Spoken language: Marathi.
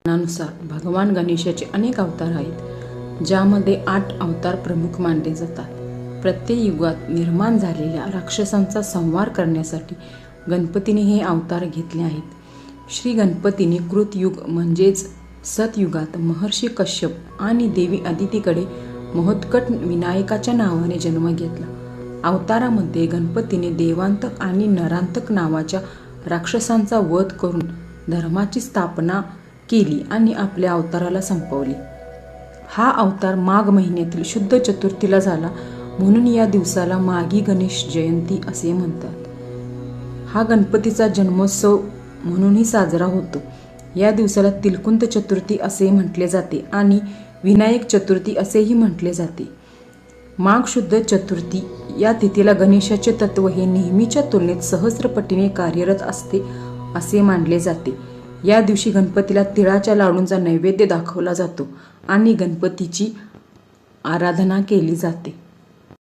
नुसार भगवान गणेशाचे अनेक अवतार आहेत, ज्यामध्ये 8 अवतार प्रमुख मानले जातात. प्रत्येक युगात निर्माण झालेल्या राक्षसांचा संहार करण्यासाठी गणपतीने हे अवतार घेतले आहेत. श्री गणपतीने कृतयुग म्हणजेच सतयुगात महर्षी कश्यप आणि देवी अदितीकडे महोत्कट विनायकाच्या नावाने जन्म घेतला. अवतारामध्ये गणपतीने देवांतक आणि नरांतक नावाच्या राक्षसांचा वध करून धर्माची स्थापना केली आणि आपल्या अवताराला संपवले. हा अवतार माघ महिन्यातील शुद्ध चतुर्थीला झाला, म्हणून या दिवसाला माघी गणेश जयंती असे म्हणतात. हा गणपतीचा जन्मोत्सव म्हणूनही साजरा होतो. या दिवसाला तिलकुंत चतुर्थी असे म्हटले जाते आणि विनायक चतुर्थी असेही म्हटले जाते. माघ शुद्ध चतुर्थी या तिथीला गणेशाचे तत्व हे नेहमीच्या तुलनेत सहस्रपटीने कार्यरत असते असे मानले जाते. या दिवशी गणपतीला तिळाच्या लाडूंचा नैवेद्य दाखवला जातो आणि गणपतीची आराधना केली जाते.